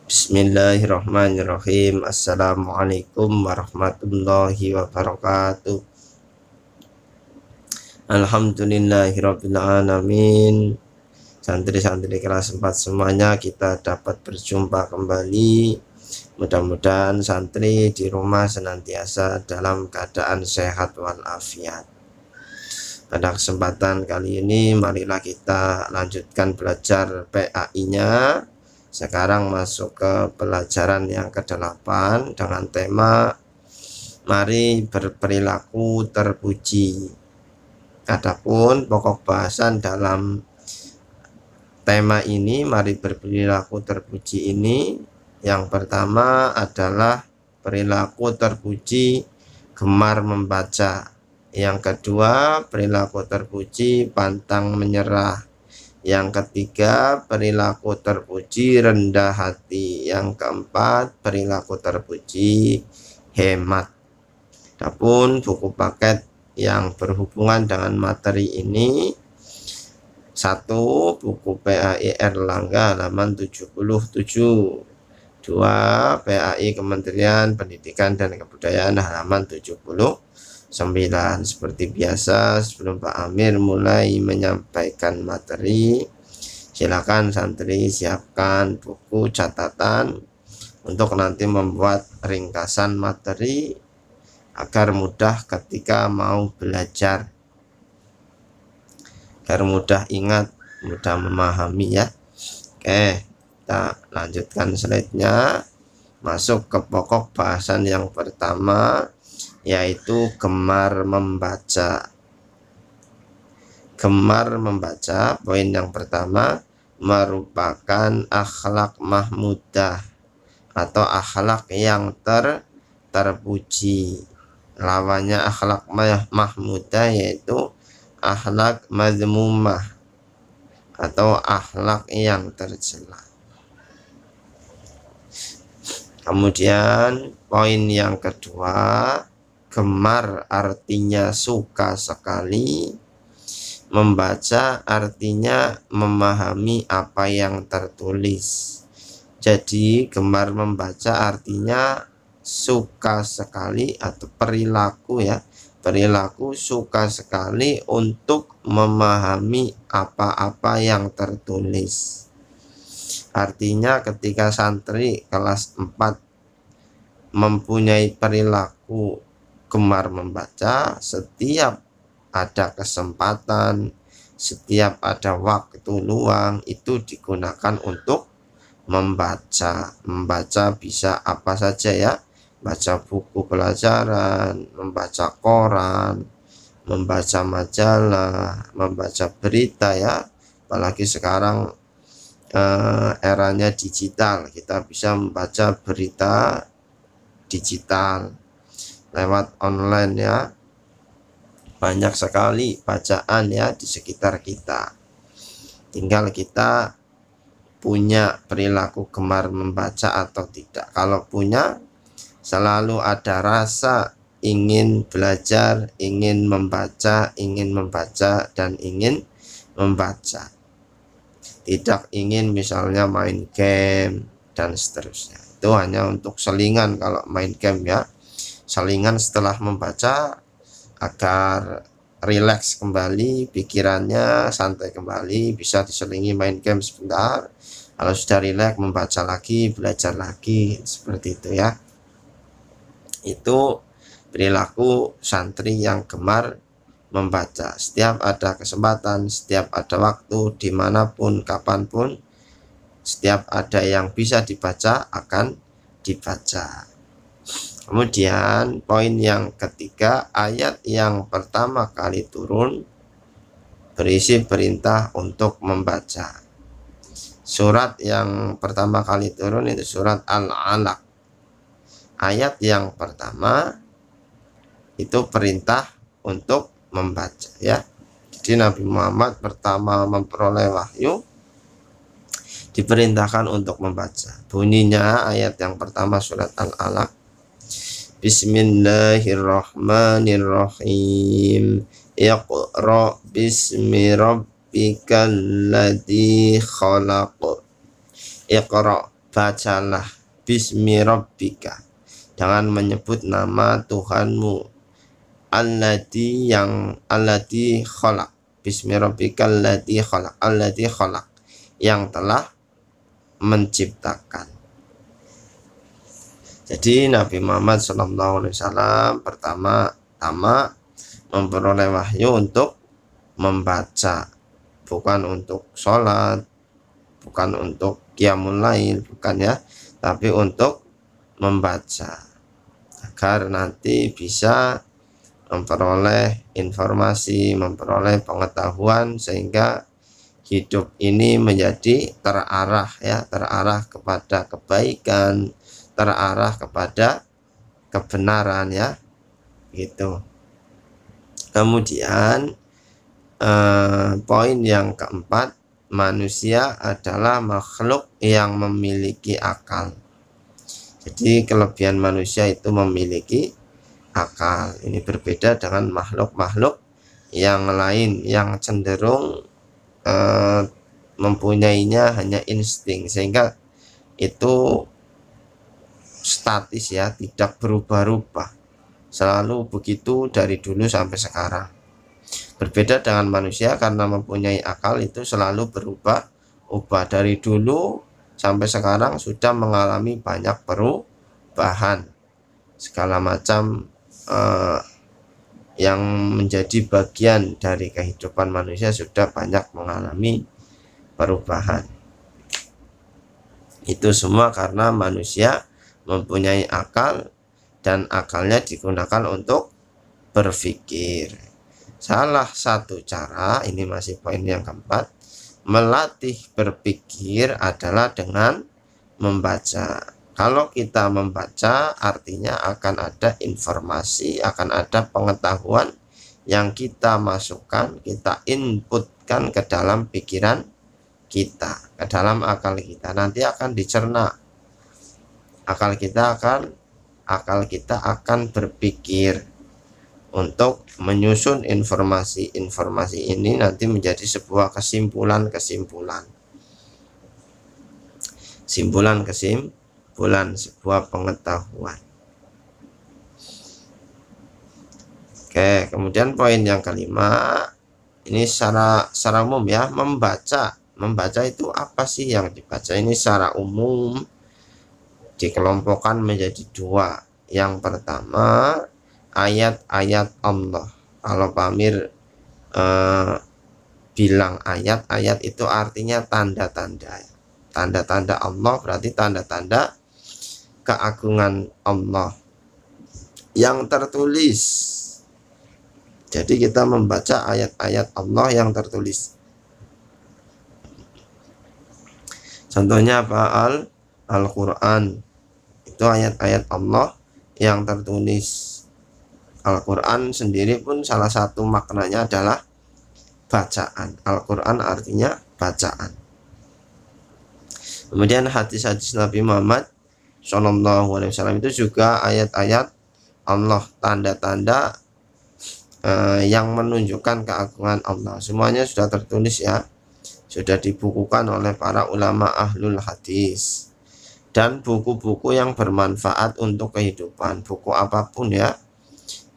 Bismillahirrahmanirrahim. Assalamualaikum warahmatullahi wabarakatuh. Alhamdulillahirabbil alamin. Santri-santri kelas 4 semuanya, kita dapat berjumpa kembali. Mudah-mudahan santri di rumah senantiasa dalam keadaan sehat walafiat. Pada kesempatan kali ini marilah kita lanjutkan belajar PAI-nya. Sekarang masuk ke pelajaran yang ke-8 dengan tema mari berperilaku terpuji. Adapun pokok bahasan dalam tema ini, mari berperilaku terpuji ini, yang pertama adalah perilaku terpuji gemar membaca. Yang kedua, perilaku terpuji pantang menyerah. Yang ketiga, perilaku terpuji rendah hati. Yang keempat, perilaku terpuji hemat. Adapun buku paket yang berhubungan dengan materi ini: 1. Buku PAI Erlangga halaman 77. 2. PAI Kementerian Pendidikan dan Kebudayaan halaman 79. Seperti biasa, sebelum Pak Amir mulai menyampaikan materi, silakan santri siapkan buku catatan untuk nanti membuat ringkasan materi agar mudah ketika mau belajar, agar mudah ingat, mudah memahami ya. Oke, kita lanjutkan slide-nya. Masuk ke pokok bahasan yang pertama, yaitu gemar membaca. Gemar membaca, poin yang pertama, merupakan akhlak mahmudah atau akhlak yang terpuji. Lawannya akhlak mahmudah yaitu akhlak mazmumah atau akhlak yang tercela. Kemudian poin yang kedua, gemar artinya suka sekali, membaca artinya memahami apa yang tertulis. Jadi gemar membaca artinya suka sekali, atau perilaku ya, perilaku suka sekali untuk memahami apa-apa yang tertulis. Artinya ketika santri kelas 4 mempunyai perilaku gemar membaca, setiap ada kesempatan, setiap ada waktu luang, itu digunakan untuk membaca. Membaca bisa apa saja ya, baca buku pelajaran, membaca koran, membaca majalah, membaca berita ya. Apalagi sekarang eranya digital, kita bisa membaca berita digital lewat online ya. Banyak sekali bacaan ya di sekitar kita. Tinggal kita punya perilaku gemar membaca atau tidak. Kalau punya, selalu ada rasa ingin belajar, ingin membaca, dan ingin membaca. Tidak ingin misalnya main game dan seterusnya. Itu hanya untuk selingan kalau main game ya. Selingan setelah membaca agar rileks kembali pikirannya, santai kembali, bisa diselingi main game sebentar. Kalau sudah rileks, membaca lagi, belajar lagi, seperti itu ya. Itu perilaku santri yang gemar membaca. Setiap ada kesempatan, setiap ada waktu, dimanapun, kapanpun, setiap ada yang bisa dibaca akan dibaca. Kemudian poin yang ketiga, ayat yang pertama kali turun berisi perintah untuk membaca. Surat yang pertama kali turun itu surat Al-Alaq. Ayat yang pertama itu perintah untuk membaca ya. Jadi Nabi Muhammad pertama memperoleh wahyu diperintahkan untuk membaca. Bunyinya ayat yang pertama surat Al-Alaq, Bismillahirrahmanirrahim. Iqra bismi rabbikal ladzi khalaq. Iqra, bacalah bismi rabbika, jangan menyebut nama Tuhanmu, alladzi khalaq, bismi rabbikal ladzi khalaq, yang telah menciptakan. Jadi Nabi Muhammad SAW pertama-tama memperoleh wahyu untuk membaca, bukan untuk sholat, bukan untuk qiyamul lail, bukan ya, tapi untuk membaca agar nanti bisa memperoleh informasi, memperoleh pengetahuan, sehingga hidup ini menjadi terarah ya, terarah kepada kebaikan, terarah kepada kebenaran ya, gitu. Kemudian poin yang keempat, manusia adalah makhluk yang memiliki akal. Jadi kelebihan manusia itu memiliki akal. Ini berbeda dengan makhluk-makhluk yang lain yang cenderung mempunyainya hanya insting, sehingga itu statis ya, tidak berubah-ubah, selalu begitu dari dulu sampai sekarang. Berbeda dengan manusia, karena mempunyai akal itu selalu berubah-ubah, dari dulu sampai sekarang sudah mengalami banyak perubahan, segala macam yang menjadi bagian dari kehidupan manusia sudah banyak mengalami perubahan. Itu semua karena manusia mempunyai akal, dan akalnya digunakan untuk berpikir. Salah satu cara, ini masih poin yang keempat, melatih berpikir adalah dengan membaca. Kalau kita membaca, artinya akan ada informasi, akan ada pengetahuan yang kita masukkan, kita inputkan ke dalam pikiran kita, ke dalam akal kita. Nanti akan dicerna. Akal kita akan berpikir untuk menyusun informasi ini nanti menjadi sebuah kesimpulan, sebuah pengetahuan. Oke, kemudian poin yang kelima, ini secara umum ya, membaca itu apa sih yang dibaca? Ini secara umum dikelompokkan menjadi dua. Yang pertama, ayat-ayat Allah. Kalau Pamir bilang ayat itu artinya tanda-tanda. Tanda-tanda Allah berarti tanda-tanda keagungan Allah yang tertulis. Jadi kita membaca ayat-ayat Allah yang tertulis. Contohnya apa? Al-Quran itu ayat-ayat Allah yang tertulis. Al-Quran sendiri pun salah satu maknanya adalah bacaan. Al-Quran artinya bacaan. Kemudian hadis-hadis Nabi Muhammad SAW itu juga ayat-ayat Allah, tanda-tanda yang menunjukkan keagungan Allah. Semuanya sudah tertulis ya, sudah dibukukan oleh para ulama ahlul hadis. Dan buku-buku yang bermanfaat untuk kehidupan, buku apapun ya,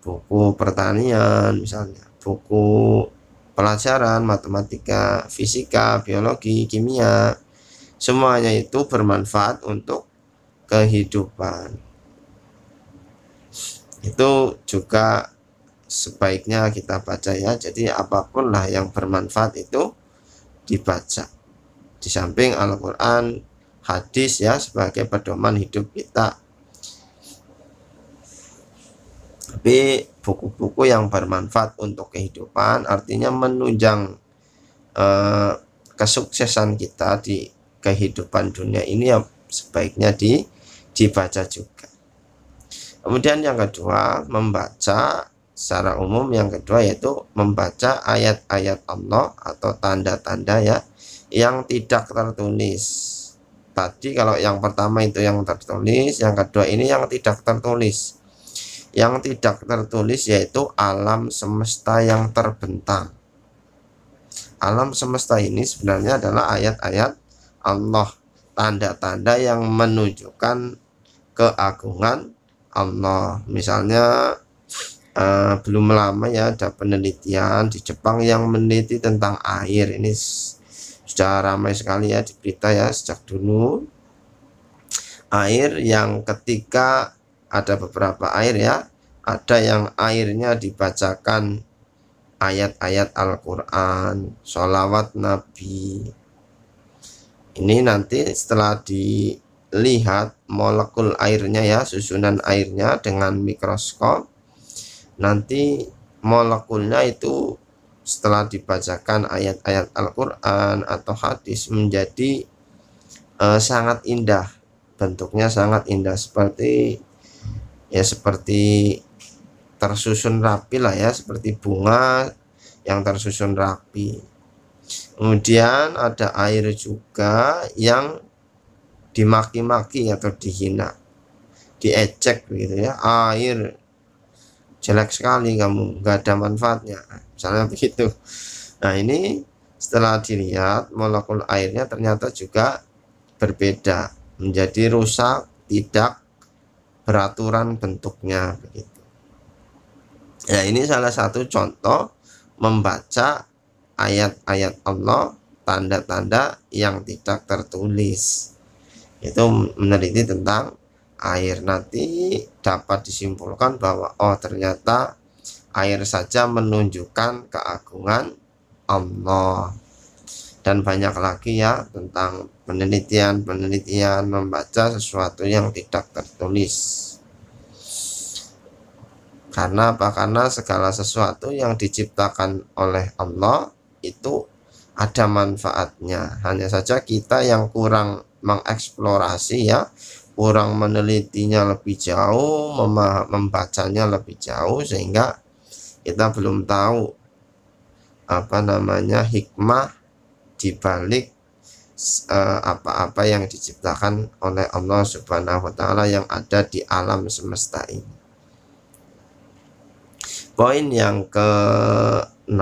buku pertanian misalnya, buku pelajaran matematika, fisika, biologi, kimia, semuanya itu bermanfaat untuk kehidupan. Itu juga sebaiknya kita baca ya. Jadi apapun lah yang bermanfaat itu dibaca. Di samping Al-Quran, hadis ya sebagai pedoman hidup kita. Tapi buku-buku yang bermanfaat untuk kehidupan artinya menunjang kesuksesan kita di kehidupan dunia ini ya, sebaiknya dibaca juga. Kemudian yang kedua, membaca secara umum, yang kedua yaitu membaca ayat-ayat Allah atau tanda-tanda ya yang tidak tertulis. Tadi kalau yang pertama itu yang tertulis, yang kedua ini yang tidak tertulis. Yang tidak tertulis yaitu alam semesta yang terbentang. Alam semesta ini sebenarnya adalah ayat-ayat Allah, tanda-tanda yang menunjukkan keagungan Allah. Misalnya belum lama ya ada penelitian di Jepang yang meneliti tentang air. Ini sudah ramai sekali ya di berita ya sejak dulu. Air yang ketika ada beberapa air ya, ada yang airnya dibacakan ayat-ayat Al-Quran, sholawat Nabi. Ini nanti setelah dilihat molekul airnya ya, susunan airnya dengan mikroskop, nanti molekulnya itu setelah dibacakan ayat-ayat Al-Quran atau hadis menjadi sangat indah, bentuknya sangat indah, seperti tersusun rapi lah ya, seperti bunga yang tersusun rapi. Kemudian ada air juga yang dimaki-maki atau dihina, diejek gitu ya, air jelek sekali kamu, nggak ada manfaatnya, misalnya begitu. Nah ini setelah dilihat molekul airnya ternyata juga berbeda, menjadi rusak, tidak beraturan bentuknya begitu. Nah ini salah satu contoh membaca ayat-ayat Allah, tanda-tanda yang tidak tertulis. Itu meneliti tentang air. Nanti dapat disimpulkan bahwa oh ternyata air saja menunjukkan keagungan Allah. Dan banyak lagi ya tentang penelitian membaca sesuatu yang tidak tertulis. Karena apa? Karena segala sesuatu yang diciptakan oleh Allah itu ada manfaatnya. Hanya saja kita yang kurang mengeksplorasi ya, kurang menelitinya lebih jauh, membacanya lebih jauh, sehingga kita belum tahu hikmah dibalik apa-apa yang diciptakan oleh Allah Subhanahu wa Ta'ala yang ada di alam semesta ini. Poin yang ke-6,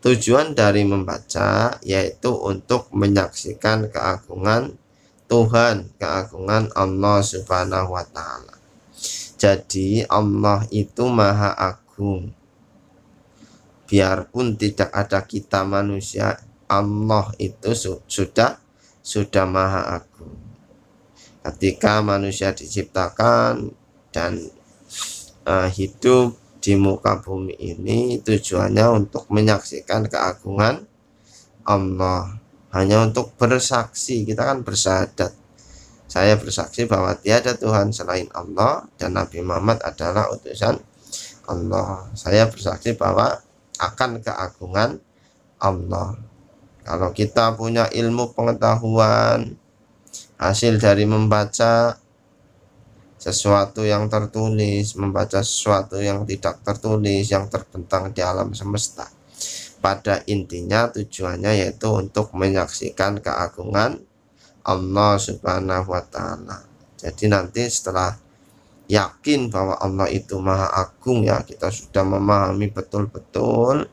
tujuan dari membaca yaitu untuk menyaksikan keagungan Tuhan, keagungan Allah Subhanahu wa Ta'ala. Jadi Allah itu maha agung. Biarpun tidak ada kita manusia, Allah itu sudah maha agung. Ketika manusia diciptakan dan hidup di muka bumi ini, tujuannya untuk menyaksikan keagungan Allah, hanya untuk bersaksi. Kita kan bersyahadat, saya bersaksi bahwa tiada Tuhan selain Allah dan Nabi Muhammad adalah utusan Allah. Saya bersaksi bahwa akan keagungan Allah. Kalau kita punya ilmu pengetahuan hasil dari membaca sesuatu yang tertulis, membaca sesuatu yang tidak tertulis, yang terbentang di alam semesta, pada intinya tujuannya yaitu untuk menyaksikan keagungan Allah Subhanahu wa Ta'ala. Jadi nanti setelah yakin bahwa Allah itu maha agung ya, kita sudah memahami betul-betul,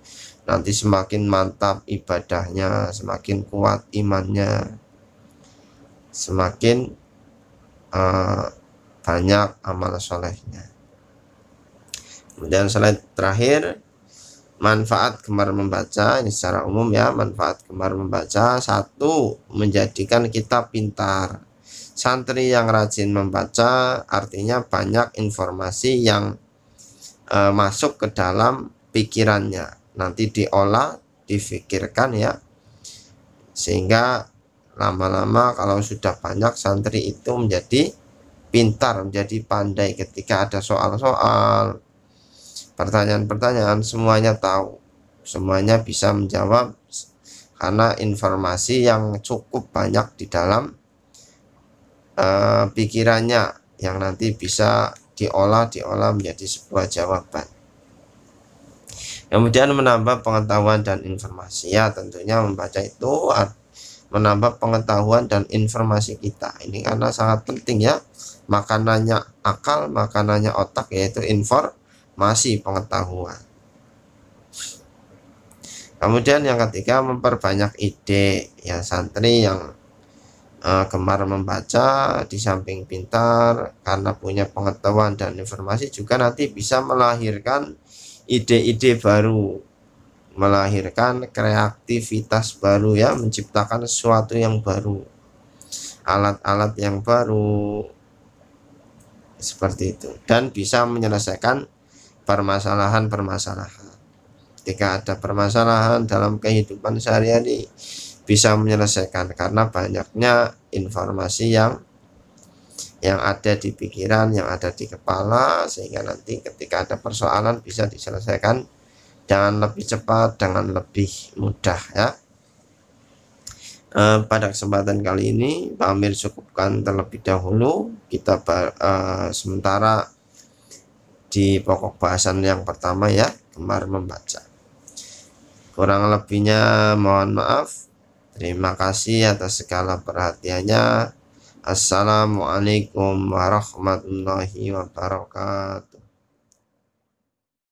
nanti semakin mantap ibadahnya, semakin kuat imannya, semakin banyak amal solehnya. Kemudian slide terakhir, manfaat gemar membaca. Ini secara umum ya, manfaat gemar membaca: 1. Menjadikan kita pintar. Santri yang rajin membaca artinya banyak informasi yang masuk ke dalam pikirannya, nanti diolah, difikirkan ya, sehingga lama-lama kalau sudah banyak santri itu menjadi pintar, menjadi pandai. Ketika ada soal-soal, pertanyaan-pertanyaan, semuanya tahu, semuanya bisa menjawab, karena informasi yang cukup banyak di dalam pikirannya yang nanti bisa diolah menjadi sebuah jawaban. Kemudian menambah pengetahuan dan informasi ya, tentunya membaca itu menambah pengetahuan dan informasi kita. Ini karena sangat penting ya, makanannya akal, makanannya otak, yaitu informasi, pengetahuan. Kemudian yang ketiga, memperbanyak ide ya. Santri yang gemar membaca, di samping pintar karena punya pengetahuan dan informasi, juga nanti bisa melahirkan ide-ide baru, melahirkan kreativitas baru ya, menciptakan sesuatu yang baru, alat-alat yang baru seperti itu, dan bisa menyelesaikan permasalahan-permasalahan. Ketika ada permasalahan dalam kehidupan sehari-hari, bisa menyelesaikan karena banyaknya informasi yang ada di pikiran, yang ada di kepala, sehingga nanti ketika ada persoalan bisa diselesaikan dengan lebih cepat, dengan lebih mudah ya. Pada kesempatan kali ini Pak Amir cukupkan terlebih dahulu. Kita sementara di pokok bahasan yang pertama ya, gemar membaca. Kurang lebihnya mohon maaf. Terima kasih atas segala perhatiannya. Assalamualaikum warahmatullahi wabarakatuh.